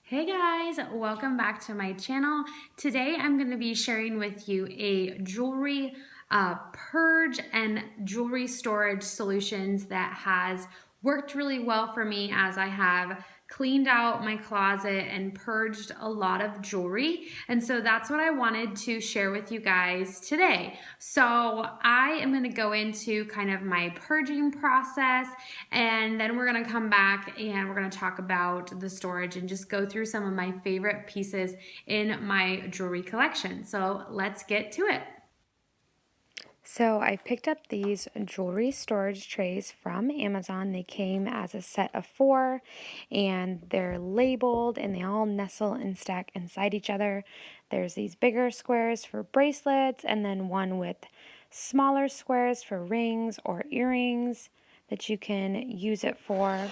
Hey guys, welcome back to my channel. Today I'm going to be sharing with you a jewelry purge and jewelry storage solutions that has worked really well for me as I have cleaned out my closet and purged a lot of jewelry. And so that's what I wanted to share with you guys today. So I am going to go into kind of my purging process, and then we're going to come back and we're going to talk about the storage and just go through some of my favorite pieces in my jewelry collection. So let's get to it. So I picked up these jewelry storage trays from Amazon. They came as a set of 4 and they're labeled and they all nestle and stack inside each other. There's these bigger squares for bracelets and then one with smaller squares for rings or earrings that you can use it for.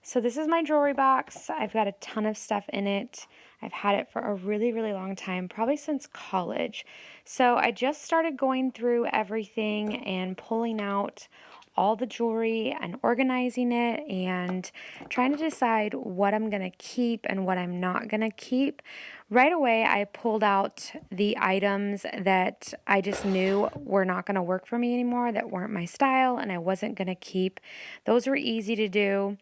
So this is my jewelry box. I've got a ton of stuff in it. I've had it for a really, really long time, probably since college. So I just started going through everything and pulling out all the jewelry and organizing it and trying to decide what I'm going to keep and what I'm not going to keep. Right away, I pulled out the items that I just knew were not going to work for me anymore, that weren't my style, and I wasn't going to keep. Those were easy to do.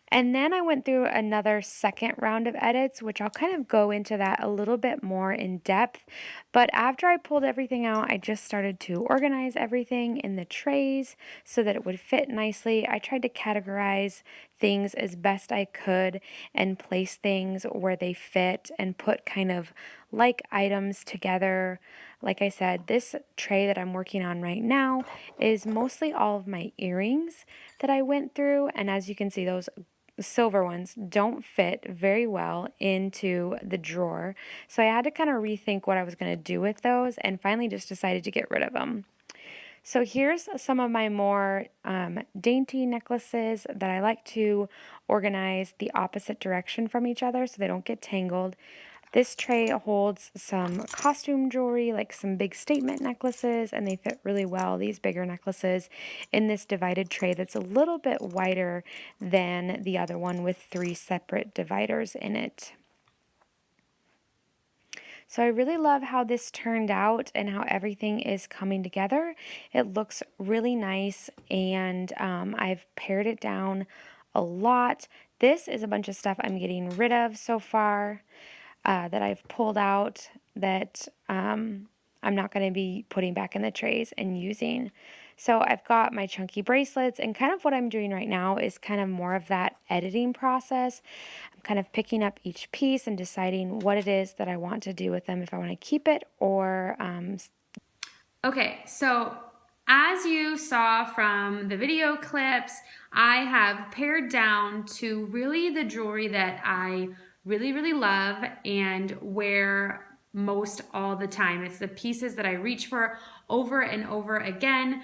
And then I went through another second round of edits, which I'll kind of go into that a little bit more in depth. But after I pulled everything out, I just started to organize everything in the trays so that it would fit nicely. I tried to categorize things as best I could and place things where they fit and put kind of like items together. Like I said, this tray that I'm working on right now is mostly all of my earrings that I went through. And as you can see, those silver ones don't fit very well into the drawer. So I had to kind of rethink what I was going to do with those and finally just decided to get rid of them. So here's some of my more dainty necklaces that I like to organize the opposite direction from each other so they don't get tangled. This tray holds some costume jewelry, like some big statement necklaces, and they fit really well, these bigger necklaces, in this divided tray that's a little bit wider than the other one with 3 separate dividers in it. So I really love how this turned out and how everything is coming together. It looks really nice, and I've pared it down a lot. This is a bunch of stuff I'm getting rid of so far. That I've pulled out that I'm not going to be putting back in the trays and using. So I've got my chunky bracelets, and kind of what I'm doing right now is kind of more of that editing process. I'm kind of picking up each piece and deciding what it is that I want to do with them, if I want to keep it or... Okay, so as you saw from the video clips, I have pared down to really the jewelry that I really love and wear most all the time. It's the pieces that I reach for over and over again.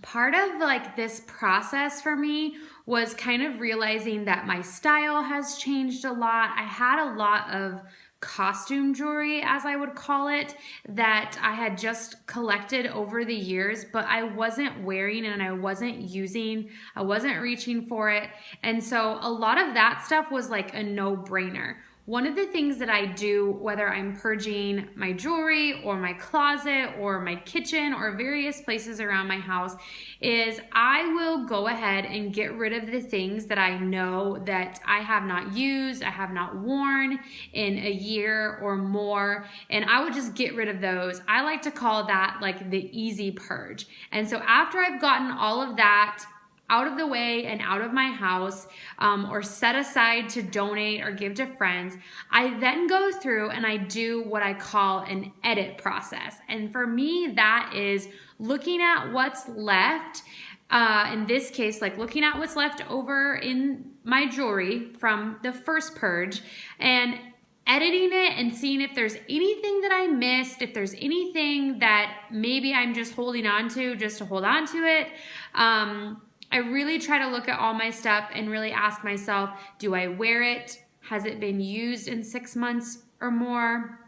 Part of like this process for me was kind of realizing that my style has changed a lot. I had a lot of costume jewelry, as I would call it, that I had just collected over the years, but I wasn't wearing and I wasn't using, I wasn't reaching for it. And so a lot of that stuff was like a no-brainer. One of the things that I do, whether I'm purging my jewelry or my closet or my kitchen or various places around my house, is I will go ahead and get rid of the things that I know that I have not used, I have not worn in a year or more, and I would just get rid of those. I like to call that like the easy purge. And so after I've gotten all of that out of the way and out of my house, or set aside to donate or give to friends, I then go through and I do what I call an edit process. And for me, that is looking at what's left. In this case, like looking at what's left over in my jewelry from the first purge and editing it and seeing if there's anything that I missed, if there's anything that maybe I'm just holding on to just to hold on to it. I really try to look at all my stuff and really ask myself, do I wear it? Has it been used in 6 months or more?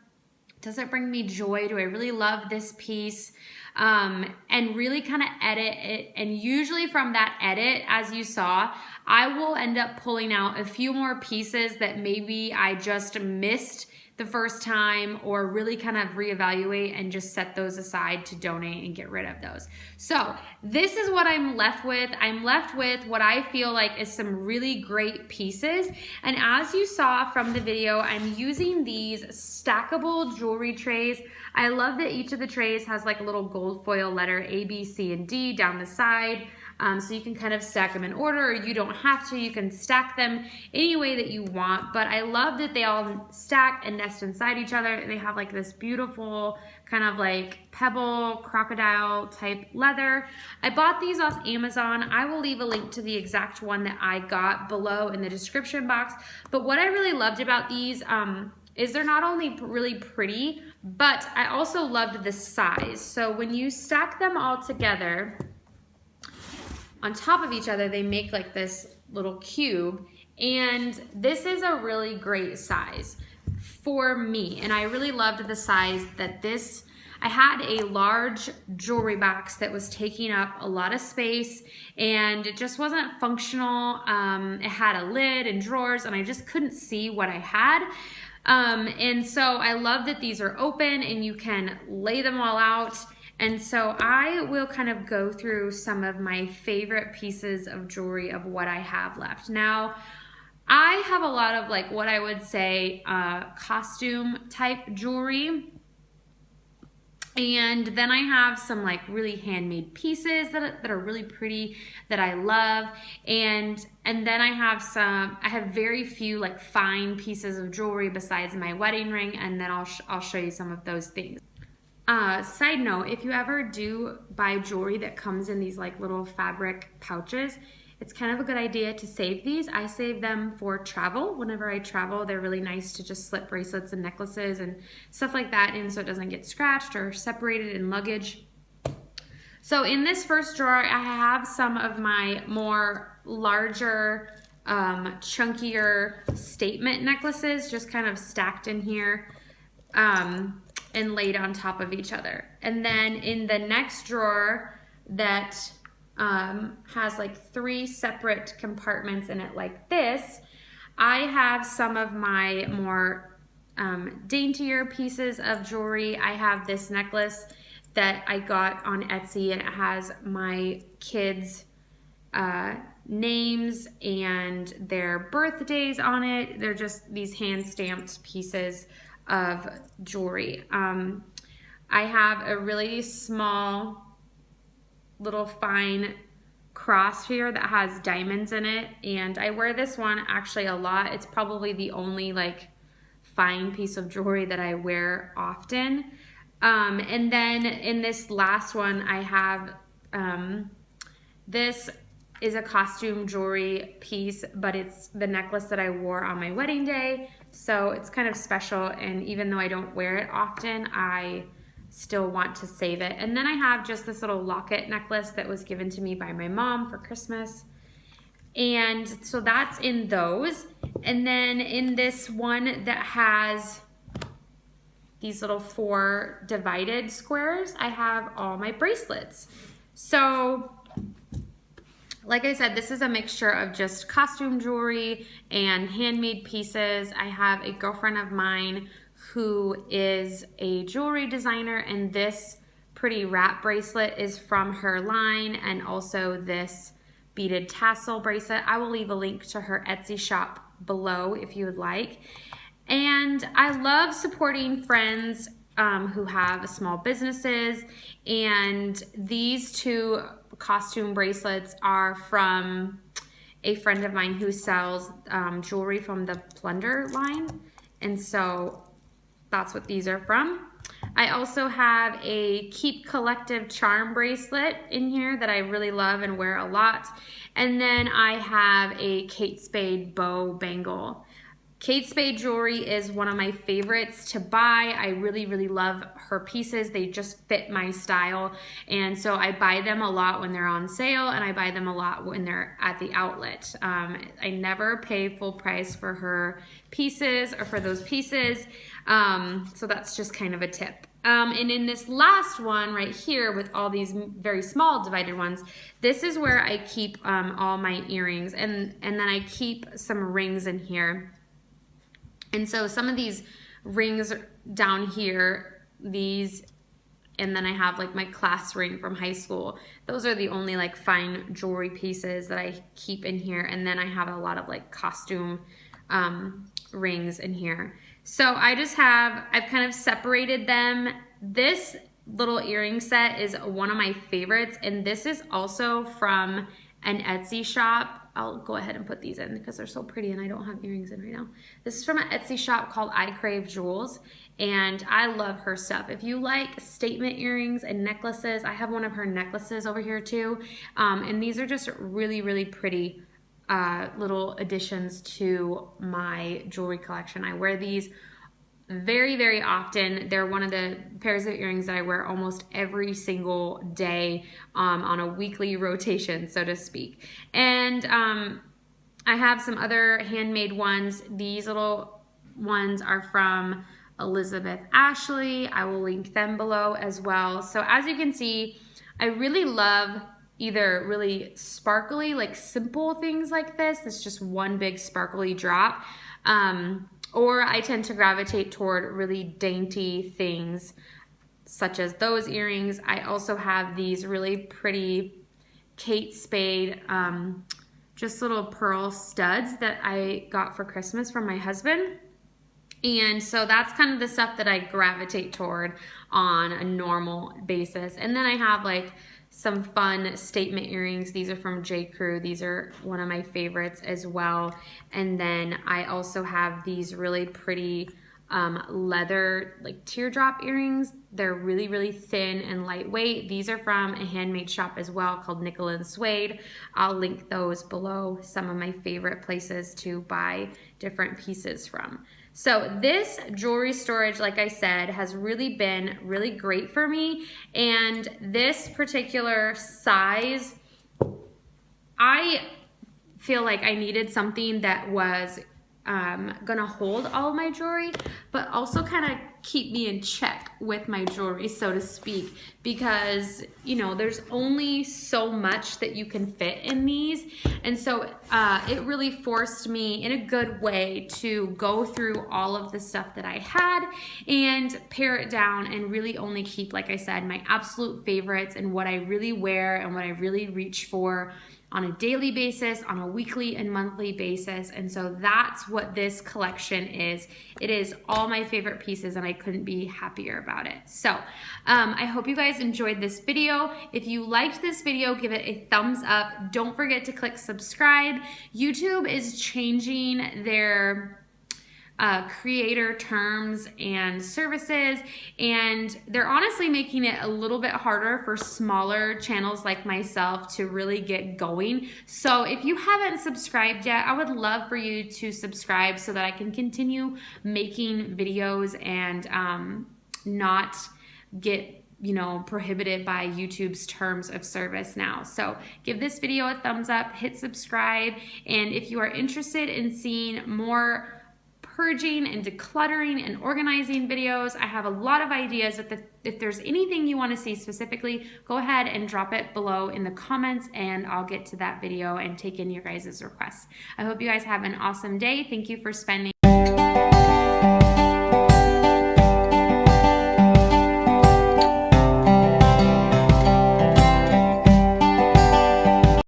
Does it bring me joy? Do I really love this piece? And really kind of edit it. And usually from that edit, as you saw, I will end up pulling out a few more pieces that maybe I just missed the first time, or really kind of reevaluate and just set those aside to donate and get rid of those. So this is what I'm left with. I'm left with what I feel like is some really great pieces. And as you saw from the video, I'm using these stackable jewelry trays. I love that each of the trays has like a little gold foil letter A, B, C, and D down the side. So you can kind of stack them in order, or you don't have to. You can stack them any way that you want, but I love that they all stack and nest inside each other. They have like this beautiful kind of like pebble crocodile type leather. I bought these off Amazon. I will leave a link to the exact one that I got below in the description box. But what I really loved about these is they're not only really pretty, but I also loved the size. So when you stack them all together on top of each other, they make like this little cube, and this is a really great size for me. And I really loved the size that this, I had a large jewelry box that was taking up a lot of space and it just wasn't functional. It had a lid and drawers and I just couldn't see what I had. And so I love that these are open and you can lay them all out. And so I will kind of go through some of my favorite pieces of jewelry of what I have left. Now, I have a lot of like what I would say costume type jewelry. And then I have some like really handmade pieces that are really pretty that I love. And then I have very few like fine pieces of jewelry besides my wedding ring. And then I'll show you some of those things. Side note, if you ever do buy jewelry that comes in these like little fabric pouches, it's kind of a good idea to save these. I save them for travel. Whenever I travel, they're really nice to just slip bracelets and necklaces and stuff like that in so it doesn't get scratched or separated in luggage. So in this first drawer, I have some of my more larger, chunkier statement necklaces just kind of stacked in here. And laid on top of each other. And then in the next drawer that has like 3 separate compartments in it like this, I have some of my more daintier pieces of jewelry. I have this necklace that I got on Etsy and it has my kids' names and their birthdays on it. They're just these hand-stamped pieces of jewelry. I have a really small little fine cross here that has diamonds in it, and I wear this one actually a lot. It's probably the only like fine piece of jewelry that I wear often. And then in this last one I have this is a costume jewelry piece, but it's the necklace that I wore on my wedding day. So it's kind of special, and even though I don't wear it often, I still want to save it. And then I have just this little locket necklace that was given to me by my mom for Christmas. And so that's in those. And then in this one that has these little 4 divided squares, I have all my bracelets. So like I said, this is a mixture of just costume jewelry and handmade pieces. I have a girlfriend of mine who is a jewelry designer, and this pretty wrap bracelet is from her line, and also this beaded tassel bracelet. I will leave a link to her Etsy shop below if you would like. And I love supporting friends who have small businesses, and these 2 costume bracelets are from a friend of mine who sells jewelry from the Plunder line, and so that's what these are from. I also have a Keep Collective charm bracelet in here that I really love and wear a lot, and then I have a Kate Spade bow bangle. Kate Spade jewelry is one of my favorites to buy. I really, really love her pieces. They just fit my style. And so I buy them a lot when they're on sale, and I buy them a lot when they're at the outlet. I never pay full price for her pieces or for those pieces. So that's just kind of a tip. And in this last one right here with all these very small divided ones, this is where I keep all my earrings, and then I keep some rings in here. And so some of these rings down here, these, and then I have like my class ring from high school. Those are the only like fine jewelry pieces that I keep in here. And then I have a lot of like costume rings in here. So I've kind of separated them. This little earring set is one of my favorites, and this is also from an Etsy shop. I'll go ahead and put these in because they're so pretty and I don't have earrings in right now. This is from an Etsy shop called I Crave Jewels, and I love her stuff. If you like statement earrings and necklaces, I have one of her necklaces over here too, and these are just really, really pretty little additions to my jewelry collection. I wear these very, very often. They're one of the pairs of earrings that I wear almost every single day on a weekly rotation, so to speak. And I have some other handmade ones. These little ones are from Elizabeth Ashley. I will link them below as well. So as you can see, I really love either really sparkly, like simple things like this. It's just one big sparkly drop. Or I tend to gravitate toward really dainty things such as those earrings. I also have these really pretty Kate Spade just little pearl studs that I got for Christmas from my husband. And so that's kind of the stuff that I gravitate toward on a normal basis. And then I have like some fun statement earrings. These are from J. Crew. These are one of my favorites as well. And then I also have these really pretty leather like teardrop earrings. They're really, really thin and lightweight. These are from a handmade shop as well called Nickel and Suede. I'll link those below, some of my favorite places to buy different pieces from. So this jewelry storage, like I said, has really been really great for me. And this particular size, I feel like I needed something that was gonna hold all of my jewelry, but also kind of keep me in check with my jewelry, so to speak, because you know there's only so much that you can fit in these, and so it really forced me in a good way to go through all of the stuff that I had and pare it down and really only keep, like I said, my absolute favorites and what I really wear and what I really reach for on a daily basis, on a weekly and monthly basis. And so that's what this collection is. It is all my favorite pieces and I couldn't be happier about it. So I hope you guys enjoyed this video. If you liked this video, give it a thumbs up. Don't forget to click subscribe. YouTube is changing their creator terms and services, and they're honestly making it a little bit harder for smaller channels like myself to really get going. So if you haven't subscribed yet, I would love for you to subscribe so that I can continue making videos and not get prohibited by YouTube's terms of service now. So give this video a thumbs up, hit subscribe, and if you are interested in seeing more purging and decluttering and organizing videos, I have a lot of ideas. If there's anything you want to see specifically, go ahead and drop it below in the comments and I'll get to that video and take in your guys' requests. I hope you guys have an awesome day. Thank you for spending